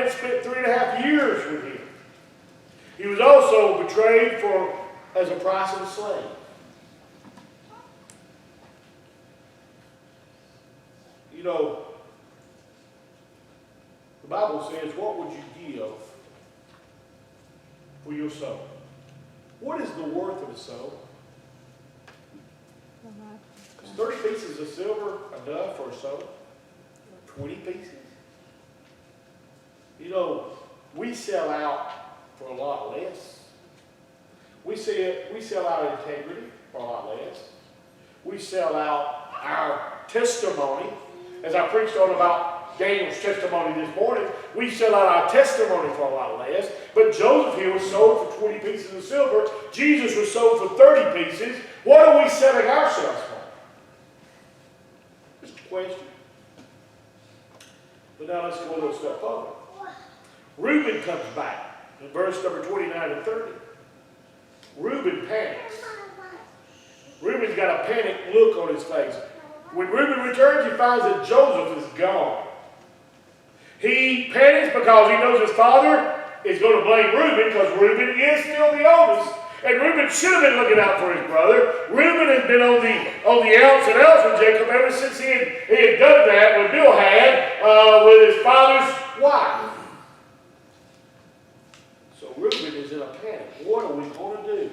man spent 3.5 years with him. He was also betrayed as a price of a slave. You know, the Bible says, what would you give for your soul? What is the worth of a soul? Is 30 pieces of silver enough for a soul? 20 pieces? You know, we sell out for a lot less. We sell out integrity for a lot less. We sell out our testimony. As I preached on about Daniel's testimony this morning, we sell out our testimony for a lot less. But Joseph here was sold for 20 pieces of silver. Jesus was sold for 30 pieces. What are we selling ourselves for? Just a question. But now let's go a little step further. Reuben comes back in verse number 29 and 30. Reuben panics. Reuben's got a panicked look on his face. When Reuben returns, he finds that Joseph is gone. He panics because he knows his father is going to blame Reuben because Reuben is still the oldest. And Reuben should have been looking out for his brother. Reuben has been on the outs and outs with Jacob ever since he had done that with Bilhah with his father's wife. So Reuben is in a panic. What are we going to do?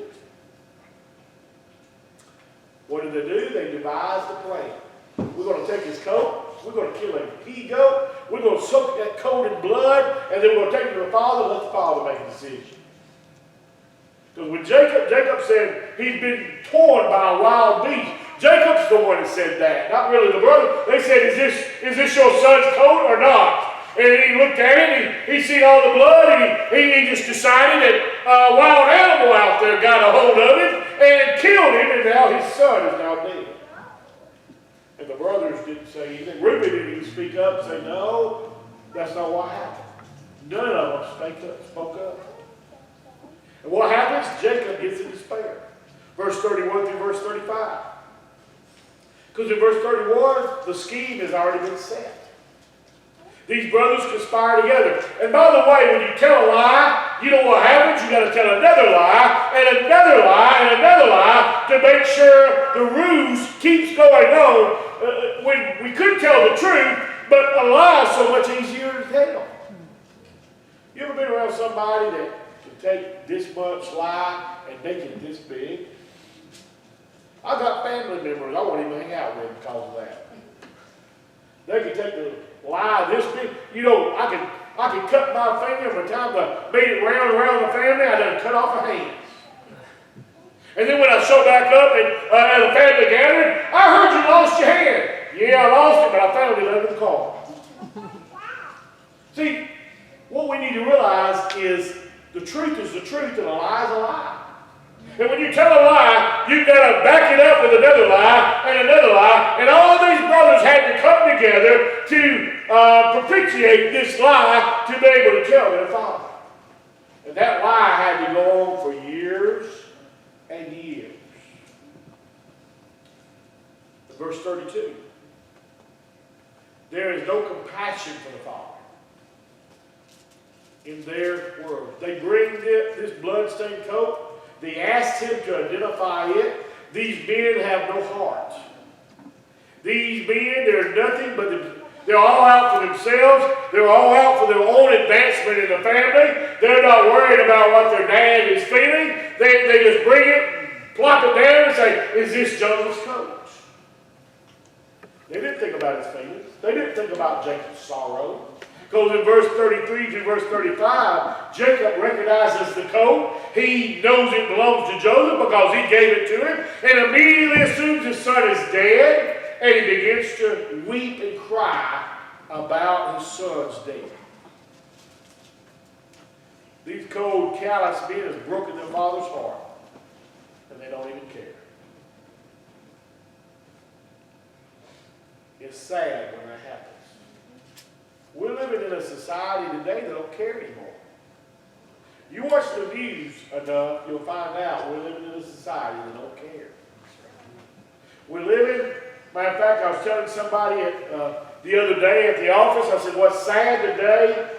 What do? They devised a plan. We're going to take his coat. We're going to kill a he-goat. We're going to soak that coat in blood. And then we're going to take it to the father and let the father make a decision. Because when Jacob said he's been torn by a wild beast. Jacob's the one that said that, not really the brother. They said, is this your son's coat or not? And he looked at it, and he seen all the blood, and he just decided that a wild animal out there got a hold of him and killed him, and now his son is now dead. And the brothers didn't say anything. Reuben didn't even speak up and say, no, that's not what happened. None of them spoke up. And what happens? Jacob gets in despair. Verse 31 through verse 35. Because in verse 31, the scheme has already been set. These brothers conspire together. And by the way, when you tell a lie, you know what happens? You got to tell another lie, and another lie, and another lie to make sure the ruse keeps going on. When we could tell the truth, but a lie is so much easier to tell. You ever been around somebody that can take this much lie and make it this big? I got family members I won't even hang out with because of that. They can take the lie this big. You know, I can cut my finger by the time I made it round and around the family, I done cut off a hand. And then when I show back up at a family gathering, I heard you lost your hand. Yeah, I lost it, but I found it under the car. See, what we need to realize is the truth is the truth and a lie is a lie. And when you tell a lie, you've got to back it up with another lie and another lie. And all these brothers had to come together to propitiate this lie to be able to tell their father. And that lie had to go on for years and years. Verse 32. There is no compassion for the father in their words. They bring this blood-stained coat. They asked him to identify it. These men have no heart. These men, they're nothing but they're all out for themselves. They're all out for their own advancement in the family. They're not worried about what their dad is feeling. They just bring it, plop it down and say, is this Joseph's coat? They didn't think about his feelings. They didn't think about Jacob's sorrow. Because in verse 33 to verse 35, Jacob recognizes the coat. He knows it belongs to Joseph because he gave it to him. And immediately assumes his son is dead. And he begins to weep and cry about his son's death. These cold, callous men have broken their father's heart. And they don't even care. It's sad when that happens. We're living in a society today that don't care anymore. You watch the news enough, you'll find out we're living in a society that don't care. We're living, matter of fact, I was telling somebody the other day at the office, I said, what's sad today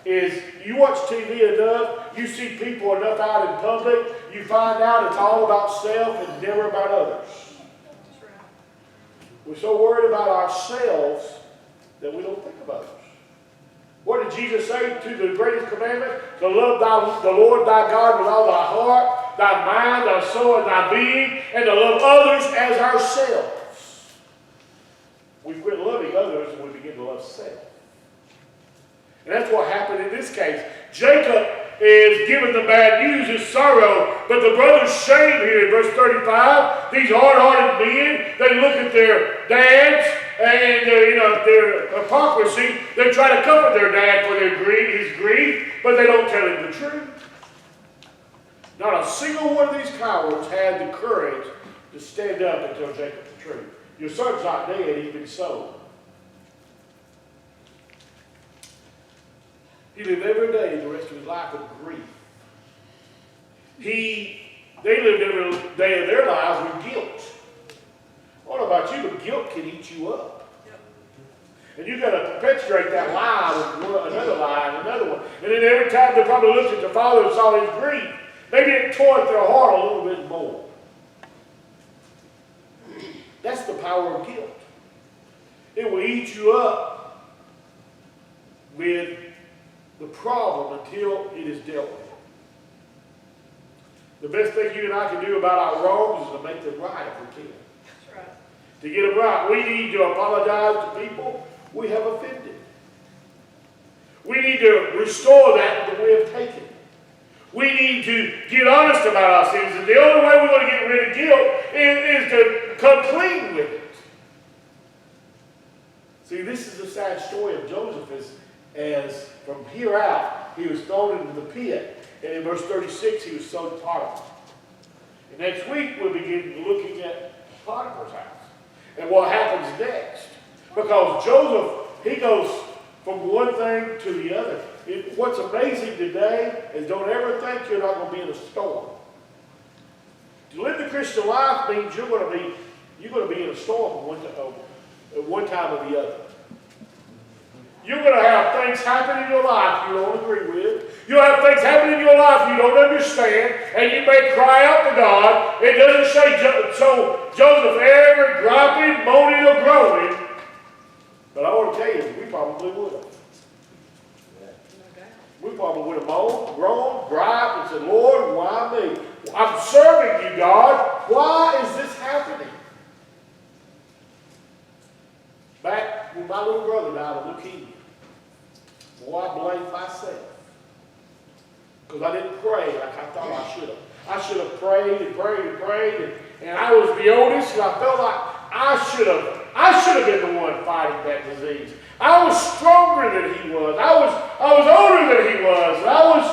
is you watch TV enough, you see people enough out in public, you find out it's all about self and never about others. We're so worried about ourselves that we don't think of others. What did Jesus say to the greatest commandment? To love the Lord thy God with all thy heart, thy mind, thy soul, and thy being, and to love others as ourselves. We quit loving others and we begin to love self. And that's what happened in this case. Jacob is given the bad news, his sorrow, but the brothers shame here in verse 35. These hard-hearted men, they look at their dads and their hypocrisy. They try to comfort their dad for his grief, but they don't tell him the truth. Not a single one of these cowards had the courage to stand up and tell Jacob the truth. Your son's not dead, he's been sold. He lived every day the rest of his life with grief. They lived every day of their lives with guilt. I don't know about you, but guilt can eat you up. And you've got to perpetuate that lie with another lie and another one. And then every time they probably looked at their father and saw his grief, maybe it tore at their heart a little bit more. That's the power of guilt. It will eat you up with the problem until it is dealt with. The best thing you and I can do about our wrongs is to make them right if we can. That's right. To get them right, we need to apologize to people we have offended. We need to restore that that we have taken. We need to get honest about our sins. And the only way we're going to get rid of guilt is to come clean with it. See, this is the sad story of Joseph as from here out, he was thrown into the pit. And in verse 36, he was sold to Potiphar. And next week, we'll begin looking at Potiphar's house and what happens next. Because Joseph, he goes from one thing to the other. What's amazing today is don't ever think you're not going to be in a storm. To live the Christian life means you're going to be in a storm at one time or the other. You're going to have things happen in your life you don't agree with. You'll have things happen in your life you don't understand, and you may cry out to God. It doesn't say Joseph ever griping, moaning, or groaning. But I want to tell you, we probably would have. We probably would have moaned, groaned, griped, and said, Lord, why me? I'm serving you, God. Why is this happening? Back when my little brother died of leukemia, I blamed myself. Because I didn't pray like I thought I should have. I should have prayed and prayed and prayed, and I was the oldest, and I felt like I should have been the one fighting that disease. I was stronger than he was. I was older than he was. I was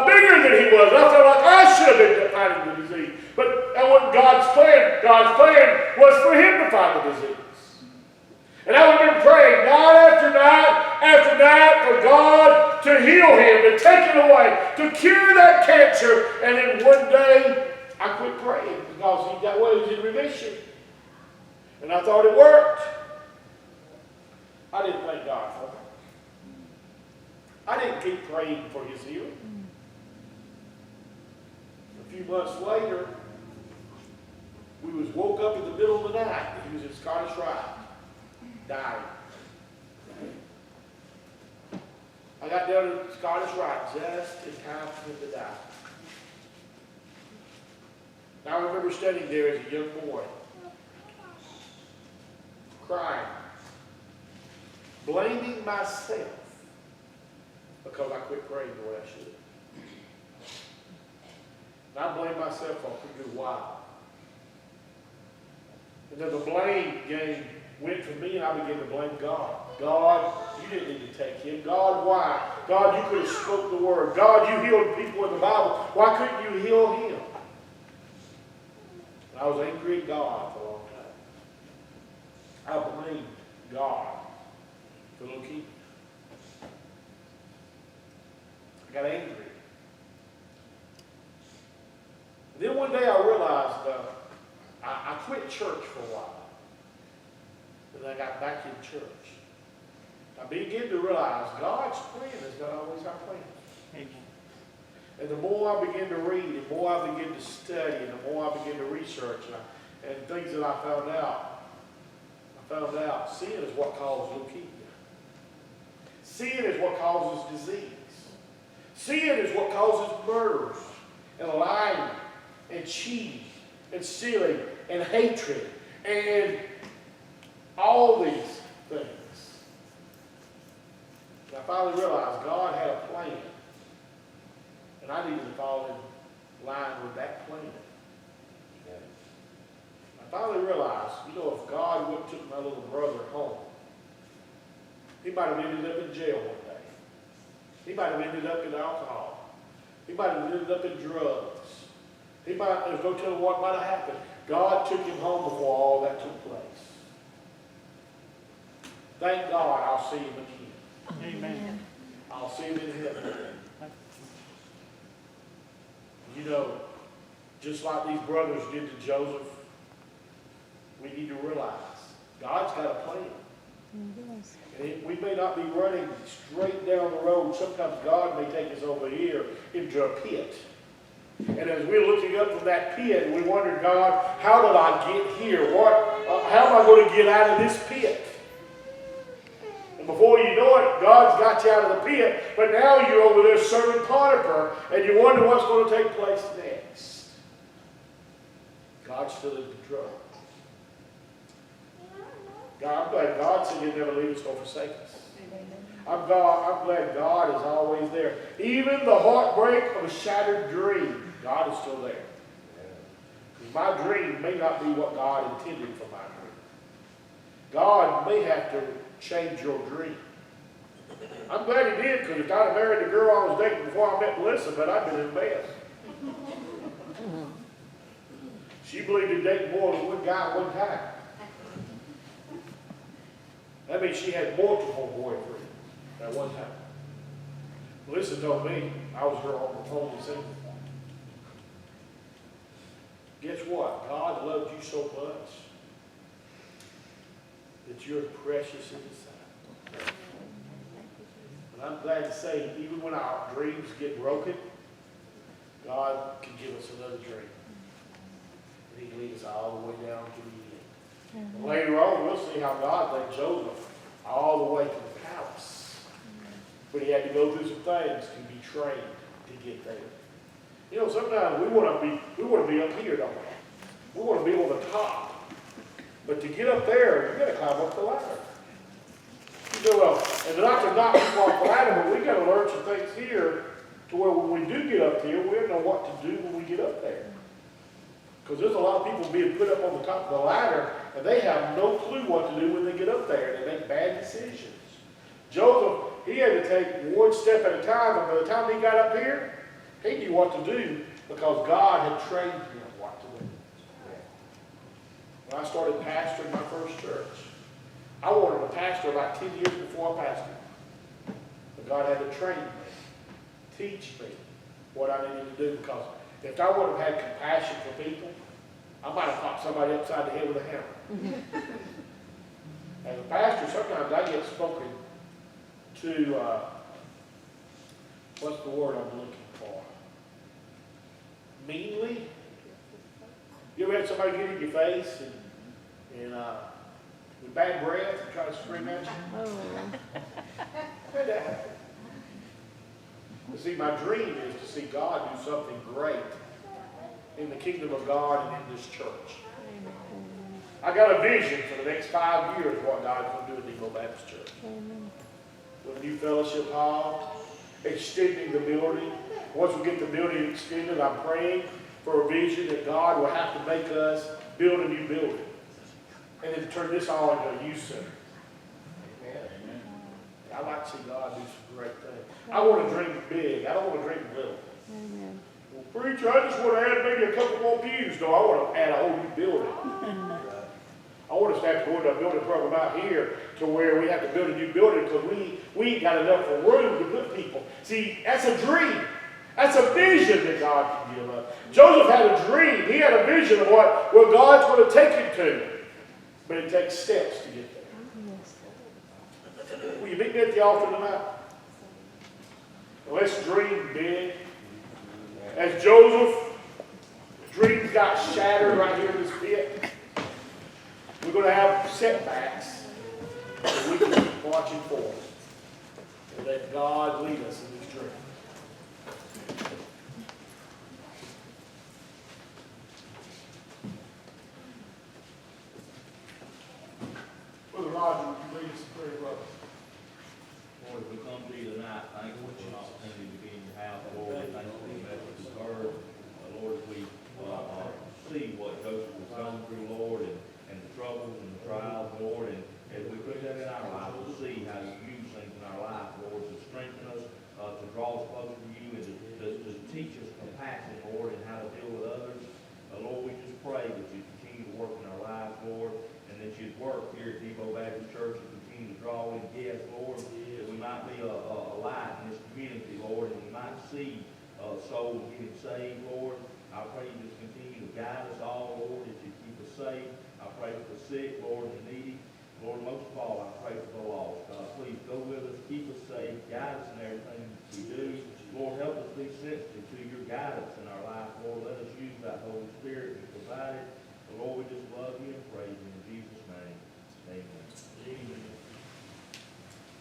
bigger than he was. I felt like I should have been fighting the disease. But that wasn't God's plan. God's plan was for him to fight the disease. And I would have been praying night after night for God to heal him, to take it away, to cure that cancer. And then one day, I quit praying because he was in remission. And I thought it worked. I didn't thank God for it. I didn't keep praying for his healing. A few months later, we was woke up in the middle of the night. He was in Scottish Rite, dying. I got down to Scottish Rite just in time for him to die. And I remember standing there as a young boy, crying, blaming myself because I quit praying the way I should. And I blamed myself for a pretty good while. And then the blame game went from me, and I began to blame God. God, you didn't need to take him. God, why? God, you could have spoke the word. God, you healed people in the Bible. Why couldn't you heal him? And I was angry at God for a long time. I blamed God for leukemia. I got angry. And then one day I realized I quit church for a while. And I got back in church. I begin to realize God's plan is not always our plan. Amen. And the more I begin to read, and the more I begin to study, and the more I begin to research, and things that I found out sin is what causes leukemia. Sin is what causes disease. Sin is what causes murders, and lying, and cheating, and stealing, and hatred, and all these things. And I finally realized God had a plan. And I needed to fall in line with that plan. I finally realized, if God would have took my little brother home, he might have ended up in jail one day. He might have ended up in alcohol. He might have ended up in drugs. There's no telling what might have happened. God took him home before all that took place. Thank God I'll see him again. Amen. I'll see him in heaven. Just like these brothers did to Joseph, we need to realize God's got a plan. Yes. And we may not be running straight down the road. Sometimes God may take us over here into a pit. And as we're looking up from that pit, we wonder, God, how did I get here? How am I going to get out of this pit? And before you know it, God's got you out of the pit, but now you're over there serving Potiphar, and you wonder what's going to take place next. God's still in control. I'm glad God said he'd never leave us nor forsake us. I'm glad God is always there. Even the heartbreak of a shattered dream, God is still there. My dream may not be what God intended for my dream. God may have to change your dream. I'm glad he did, because if I'd have married the girl I was dating before I met Melissa, but I'd been in bed. She believed in dating more than one guy at one time. That means she had multiple boyfriends at one time. Melissa told me I was her only single. Guess what? God loved you so much that you're precious in his sight. And I'm glad to say, even when our dreams get broken, God can give us another dream. And he can lead us all the way down to the end. And later on, we'll see how God led Joseph all the way to the palace. But he had to go through some things to be trained to get there. Sometimes we want to be up here, don't we? We want to be on the top. But to get up there, you got to climb up the ladder. You go, and not to knock people off the ladder, but we got to learn some things here to where when we do get up here, we don't know what to do when we get up there. Because there's a lot of people being put up on the top of the ladder, and they have no clue what to do when they get up there. They make bad decisions. Joseph, he had to take one step at a time, and by the time he got up here, he knew what to do because God had trained him what to do. When I started pastoring my first church, I wanted to pastor about 10 years before I pastored. But God had to train me, teach me what I needed to do, because if I would have had compassion for people, I might have popped somebody upside the head with a hammer. As a pastor, sometimes I get spoken to, what's the word I'm looking for? Meanly? You ever had somebody get in your face and with bad breath and try to scream at you? Oh. Had that happen. But see, my dream is to see God do something great in the kingdom of God and in this church. I got a vision for the next 5 years what God's going to do in Depot Baptist Church. With a new fellowship hall, extending the building. Once we get the building extended, I'm praying for a vision that God will have to make us build a new building. And then turn this all into a youth center. Amen. I like to see God do some great things. I want to dream big. I don't want to dream little. Amen. Well, preacher, I just want to add maybe a couple more pews. No, I want to add a whole new building. I want us to have to go into a building program out here to where we have to build a new building because we ain't got enough room to put people. See, that's a dream. That's a vision that God can give us. Joseph had a dream. He had a vision of where God's going to take him to. But it takes steps to get there. Will you you meet me at the altar tonight? Let's dream big. As Joseph, dreams got shattered right here in this pit. We're going to have setbacks, but we can keep marching forward. And let God lead us in this dream. Brother Roger, would you lead us in prayer, brother? Lord, as we come to you tonight, thankful for an opportunity to be in your house, Lord. Thankful for the message we've heard. Lord, as we see what Joseph was going through, Lord, and the troubles and the trials, Lord, and as we put that in our life, we'll see how you use things in our life, Lord, to strengthen us, to draw us closer to you, and to teach us compassion, Lord, and how to deal with others. Lord, we just pray that you continue to work in our lives, Lord, and that you'd work here at Depot Baptist Church and continue to draw in guests, Lord, that we might be a light in this community, Lord, and we might see souls getting saved, Lord. I pray you just continue to guide us all, Lord, that you keep us safe. I pray for the sick, Lord, and the needy. Lord, most of all, I pray for the lost. Please go with us, keep us safe, guide us in everything we do. Lord, help us be sensitive to your guidance in our life, Lord. Let us use that Holy Spirit you provided. Lord, we just love you and praise you in Jesus' name. Amen. Amen.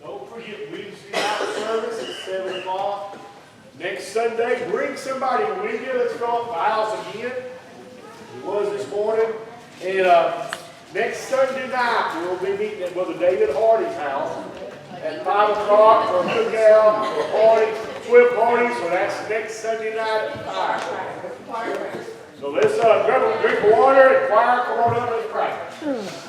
Don't forget Wednesday night service at 7 o'clock. Next Sunday, bring somebody with you. Let's go up the house again. It was this morning. And next Sunday night, we'll be meeting at Brother David Hardy's house at 5 o'clock for a cookout, for a party, 12 parties. So that's next Sunday night at 5. So let's grab a drink of water and choir, come on up, let's pray.